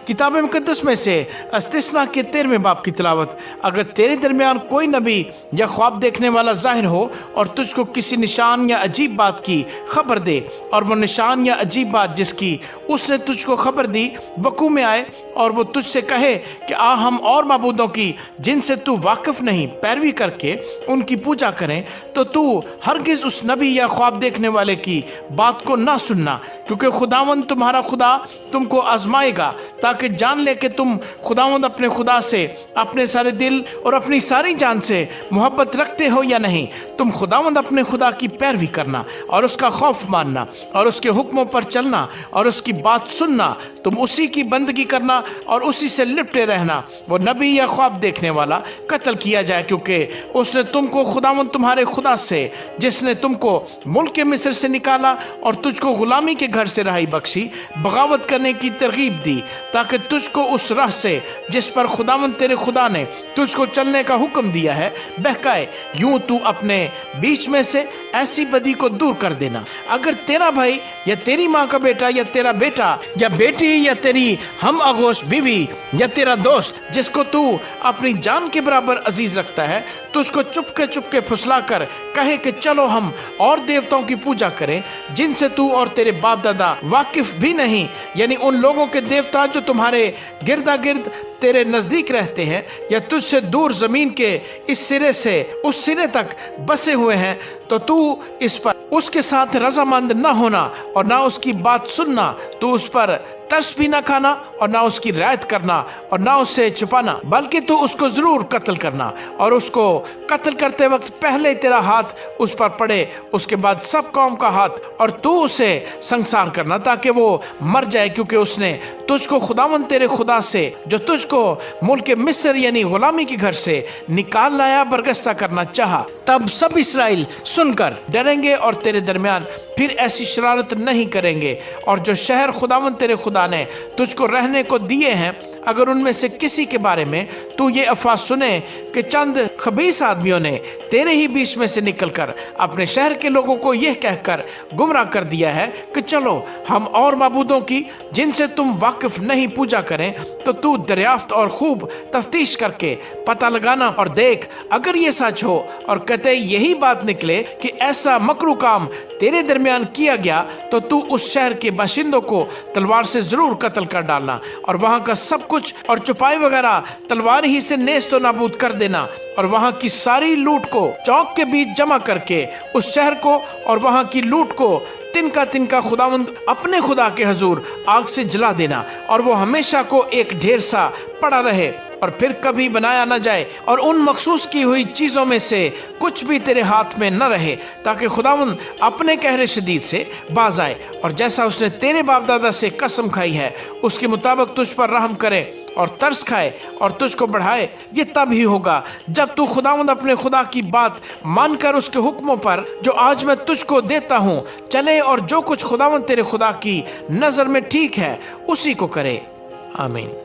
किताब मुकद्दस में से इस्तिस्ना के 13वें बाब की तिलावत। अगर तेरे दरमियान कोई नबी या ख्वाब देखने वाला जाहिर हो और तुझको किसी निशान या अजीब बात की खबर दे, और वो निशान या अजीब बात जिसकी उसने तुझको खबर दी वकू में आए, और वो तुझसे कहे कि आ हम और माबूदों की जिनसे तू वाकिफ नहीं पैरवी करके उनकी पूजा करें, तो तू हरगिज़ उस नबी या ख्वाब देखने वाले की बात को ना सुनना, क्योंकि खुदावंद तुम्हारा खुदा तुमको आजमाएगा ताकि जान ले कि तुम खुदावंद अपने खुदा से अपने सारे दिल और अपनी सारी जान से मोहब्बत रखते हो या नहीं। तुम खुदावंद अपने खुदा की पैरवी करना और उसका खौफ मानना और उसके हुक्मों पर चलना और उसकी बात सुनना। तुम उसी की बंदगी करना और उसी से लिपटे रहना। वो नबी या ख्वाब देखने वाला कत्ल किया जाए, क्योंकि उसने तुमको खुदावंद तुम्हारे खुदा से, जिसने तुमको मुल्क मिस्र से निकाला और तुझको गुलामी के घर से रहाई बख्शी, बगावत करने की तरगीब दी, ताकि तुझको उस राह से जिस पर खुदावंद तेरे खुदा ने तुझको चलने का हुक्म दिया है बहकाए। यूं तू अपने बीच में से ऐसी बदी को दूर कर देना। अगर तेरा भाई या तेरी माँ का बेटा या तेरा बेटा या बेटी या तेरी हम आगोश बीवी या तेरा दोस्त जिसको तू अपनी जान के बराबर अजीज रखता है तुझको चुपके फुसला कर कहे कि चलो हम और देवताओं की पूजा करें जिनसे तू और तेरे बाप दादा वाकिफ भी नहीं, यानी उन लोगों के देवता जो तुम्हारे गिरदा गिर्द तेरे नज़दीक रहते हैं या तुझसे दूर ज़मीन के इस सिरे से उस सिरे तक बसे हुए हैं, तो तू इस पर उसके साथ रजामंद न होना और ना उसकी बात सुनना। तू उस पर तरस भी न खाना और ना उसकी रियायत करना और ना उससे छुपाना, बल्कि तू उसको ज़रूर कत्ल करना और उसको कत्ल करते वक्त पहले तेरा हाथ उस पर पड़े, उसके बाद सब कौम का हाथ, और तू उसे संसार करना ताकि वो मर जाए, क्योंकि उसने तुझको खुदावंद तेरे खुदा से जो तुझको मुल्क मिस्र यानी गुलामी के घर से निकाल लाया बरगस्ता करना चाहा। तब सब इस्राएल सुनकर डरेंगे और तेरे दरमियान फिर ऐसी शरारत नहीं करेंगे। और जो शहर खुदावंद तेरे खुदा ने तुझको रहने को दिए हैं, अगर उनमें से किसी के बारे में तू ये अफवाह सुने कि चंद खबीस आदमियों ने तेरे ही बीच में से निकलकर अपने शहर के लोगों को यह कहकर गुमराह कर दिया है कि चलो हम और माबूदों की जिनसे तुम वाकिफ नहीं पूजा करें, तो तू दरियाफ्त और खूब तफ्तीश करके पता लगाना और देख, अगर ये सच हो और कतई यही बात निकले कि ऐसा मकरू काम तेरे दरमियान किया गया, तो तू उस शहर के बाशिंदों को तलवार से ज़रूर कत्ल कर डालना और वहाँ का सब कुछ और चुपाई वगैरह तलवार ही से नेस्त व नाबूद कर देना, और वहाँ की सारी लूट को चौक के बीच जमा करके उस शहर को और वहाँ की लूट को तिनका खुदावंद अपने खुदा के हजूर आग से जला देना, और वो हमेशा को एक ढेर सा पड़ा रहे और फिर कभी बनाया न जाए, और उन मखसूस की हुई चीज़ों में से कुछ भी तेरे हाथ में न रहे, ताकि खुदावंद अपने कहरे शदीद से बाज आए और जैसा उसने तेरे बाप दादा से कसम खाई है उसके मुताबिक तुझ पर रहम करे और तरस खाए और तुझको बढ़ाए। ये तब ही होगा जब तू खुदावंद अपने खुदा की बात मानकर उसके हुक्मों पर जो आज मैं तुझको देता हूँ चले, और जो कुछ खुदावंद तेरे खुदा की नज़र में ठीक है उसी को करे। आमीन।